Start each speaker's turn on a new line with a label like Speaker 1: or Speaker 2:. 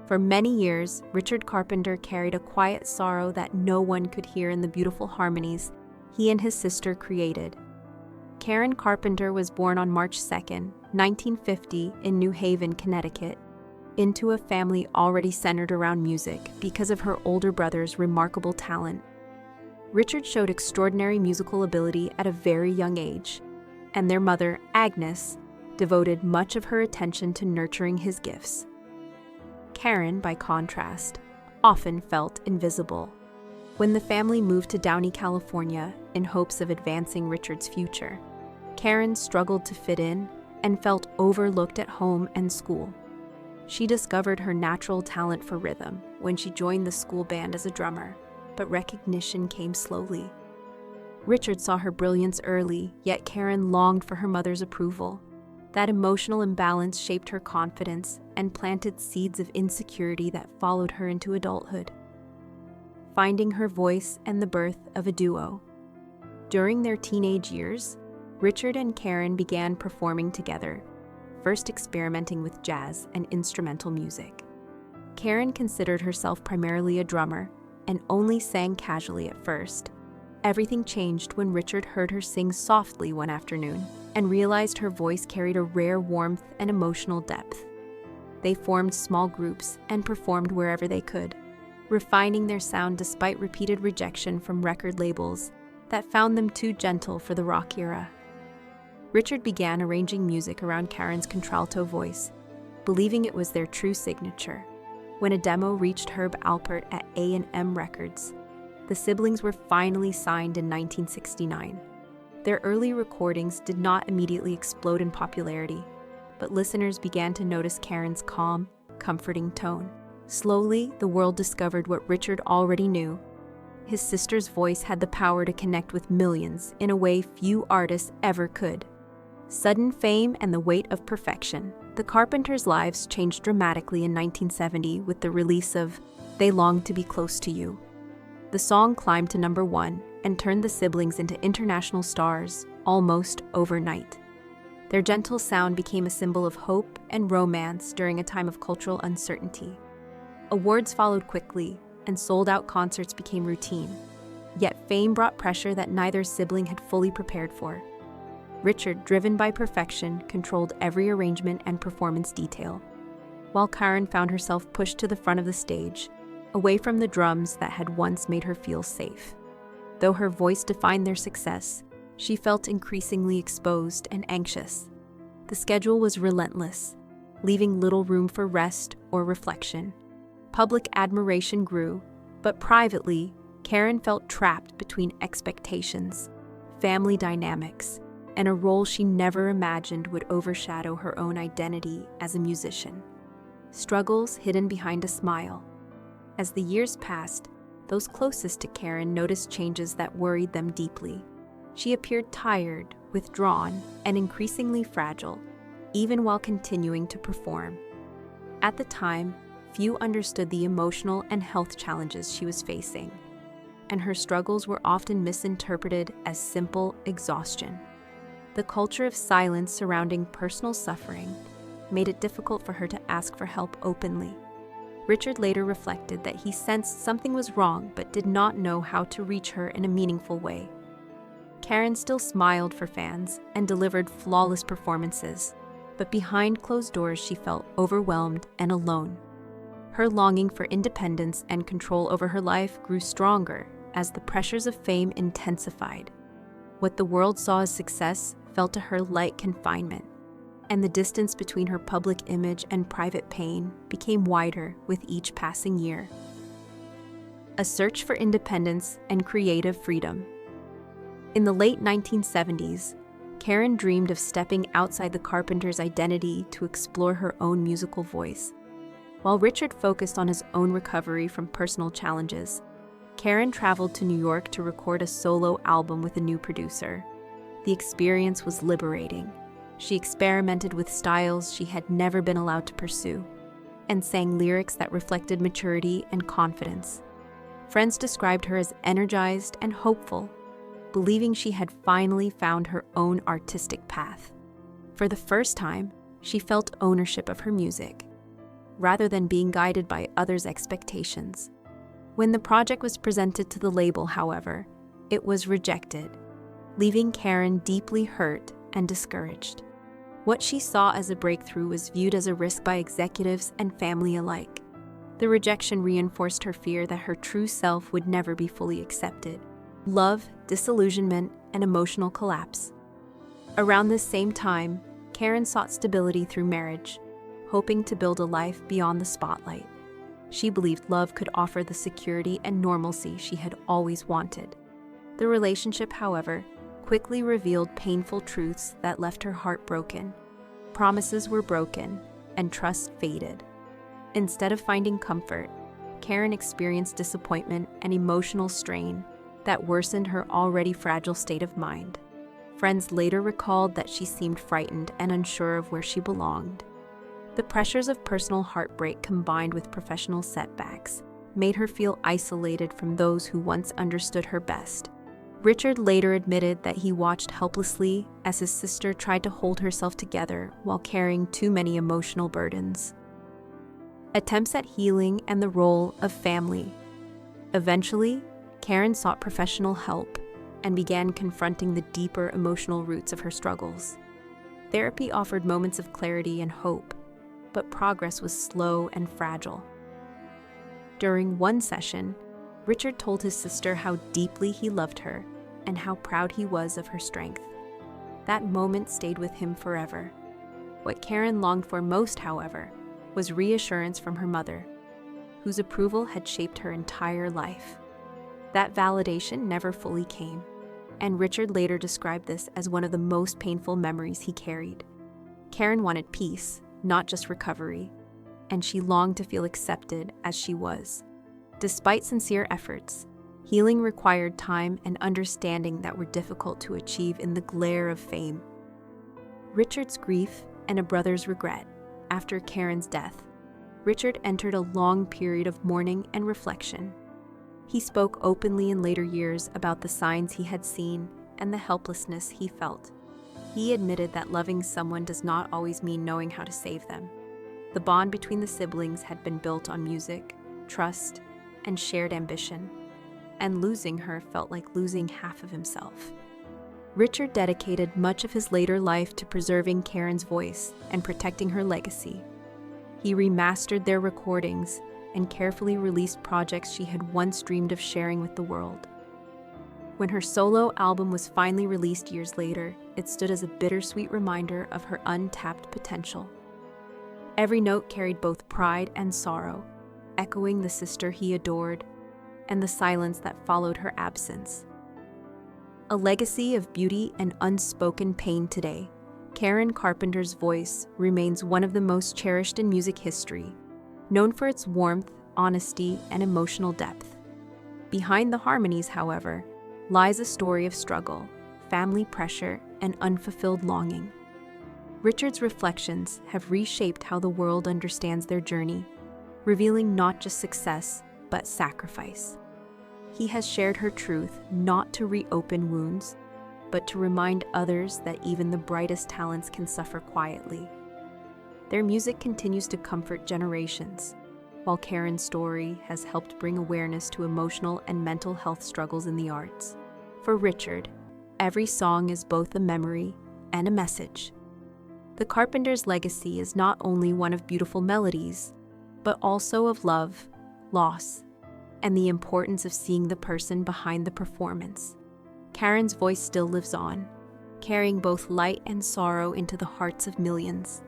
Speaker 1: For many years, Richard Carpenter carried a quiet sorrow that no one could hear in the beautiful harmonies he and his sister created. Karen Carpenter was born on March 2, 1950, in New Haven, Connecticut, into a family already centered around music because of her older brother's remarkable talent. Richard showed extraordinary musical ability at a very young age, and their mother, Agnes, devoted much of her attention to nurturing his gifts. Karen, by contrast, often felt invisible. When the family moved to Downey, California, in hopes of advancing Richard's future, Karen struggled to fit in and felt overlooked at home and school. She discovered her natural talent for rhythm when she joined the school band as a drummer, but recognition came slowly. Richard saw her brilliance early, yet Karen longed for her mother's approval. That emotional imbalance shaped her confidence and planted seeds of insecurity that followed her into adulthood. Finding her voice and the birth of a duo. During their teenage years, Richard and Karen began performing together, first experimenting with jazz and instrumental music. Karen considered herself primarily a drummer and only sang casually at first. Everything changed when Richard heard her sing softly one afternoon and realized her voice carried a rare warmth and emotional depth. They formed small groups and performed wherever they could, refining their sound despite repeated rejection from record labels that found them too gentle for the rock era. Richard began arranging music around Karen's contralto voice, believing it was their true signature. When a demo reached Herb Alpert at A&M Records, the siblings were finally signed in 1969. Their early recordings did not immediately explode in popularity, but listeners began to notice Karen's calm, comforting tone. Slowly, the world discovered what Richard already knew. His sister's voice had the power to connect with millions in a way few artists ever could. Sudden fame and the weight of perfection. The Carpenters' lives changed dramatically in 1970 with the release of They Long to Be Close to You. The song climbed to number 1 and turned the siblings into international stars almost overnight. Their gentle sound became a symbol of hope and romance during a time of cultural uncertainty. Awards followed quickly, and sold-out concerts became routine. Yet fame brought pressure that neither sibling had fully prepared for. Richard, driven by perfection, controlled every arrangement and performance detail, while Karen found herself pushed to the front of the stage, away from the drums that had once made her feel safe. Though her voice defined their success, she felt increasingly exposed and anxious. The schedule was relentless, leaving little room for rest or reflection. Public admiration grew, but privately, Karen felt trapped between expectations, family dynamics, and a role she never imagined would overshadow her own identity as a musician. Struggles hidden behind a smile. As the years passed, those closest to Karen noticed changes that worried them deeply. She appeared tired, withdrawn, and increasingly fragile, even while continuing to perform. At the time, few understood the emotional and health challenges she was facing, and her struggles were often misinterpreted as simple exhaustion. The culture of silence surrounding personal suffering made it difficult for her to ask for help openly. Richard later reflected that he sensed something was wrong but did not know how to reach her in a meaningful way. Karen still smiled for fans and delivered flawless performances, but behind closed doors she felt overwhelmed and alone. Her longing for independence and control over her life grew stronger as the pressures of fame intensified. What the world saw as success felt to her like confinement, and the distance between her public image and private pain became wider with each passing year. A search for independence and creative freedom. In the late 1970s, Karen dreamed of stepping outside the Carpenters' identity to explore her own musical voice. While Richard focused on his own recovery from personal challenges, Karen traveled to New York to record a solo album with a new producer. The experience was liberating. She experimented with styles she had never been allowed to pursue, and sang lyrics that reflected maturity and confidence. Friends described her as energized and hopeful, believing she had finally found her own artistic path. For the first time, she felt ownership of her music. rather than being guided by others' expectations. When the project was presented to the label, however, it was rejected, leaving Karen deeply hurt and discouraged. What she saw as a breakthrough was viewed as a risk by executives and family alike. The rejection reinforced her fear that her true self would never be fully accepted. Love, disillusionment, and emotional collapse. Around this same time, Karen sought stability through marriage, hoping to build a life beyond the spotlight. She believed love could offer the security and normalcy she had always wanted. The relationship, however, quickly revealed painful truths that left her heart broken. Promises were broken, and trust faded. Instead of finding comfort, Karen experienced disappointment and emotional strain that worsened her already fragile state of mind. Friends later recalled that she seemed frightened and unsure of where she belonged. The pressures of personal heartbreak combined with professional setbacks made her feel isolated from those who once understood her best. Richard later admitted that he watched helplessly as his sister tried to hold herself together while carrying too many emotional burdens. Attempts at healing and the role of family. Eventually, Karen sought professional help and began confronting the deeper emotional roots of her struggles. Therapy offered moments of clarity and hope, but progress was slow and fragile. During one session, Richard told his sister how deeply he loved her and how proud he was of her strength. That moment stayed with him forever. What Karen longed for most, however, was reassurance from her mother, whose approval had shaped her entire life. That validation never fully came, and Richard later described this as one of the most painful memories he carried. Karen wanted peace, not just recovery, and she longed to feel accepted as she was. Despite sincere efforts, healing required time and understanding that were difficult to achieve in the glare of fame. Richard's grief and a brother's regret. After Karen's death, Richard entered a long period of mourning and reflection. He spoke openly in later years about the signs he had seen and the helplessness he felt. He admitted that loving someone does not always mean knowing how to save them. The bond between the siblings had been built on music, trust, and shared ambition, and losing her felt like losing half of himself. Richard dedicated much of his later life to preserving Karen's voice and protecting her legacy. He remastered their recordings and carefully released projects she had once dreamed of sharing with the world. When her solo album was finally released years later, it stood as a bittersweet reminder of her untapped potential. Every note carried both pride and sorrow, echoing the sister he adored and the silence that followed her absence. A legacy of beauty and unspoken pain today, Karen Carpenter's voice remains one of the most cherished in music history, known for its warmth, honesty, and emotional depth. Behind the harmonies, however, lies a story of struggle, family pressure, and unfulfilled longing. Richard's reflections have reshaped how the world understands their journey, revealing not just success, but sacrifice. He has shared her truth not to reopen wounds, but to remind others that even the brightest talents can suffer quietly. Their music continues to comfort generations, while Karen's story has helped bring awareness to emotional and mental health struggles in the arts. For Richard, every song is both a memory and a message. The Carpenter's legacy is not only one of beautiful melodies, but also of love, loss, and the importance of seeing the person behind the performance. Karen's voice still lives on, carrying both light and sorrow into the hearts of millions.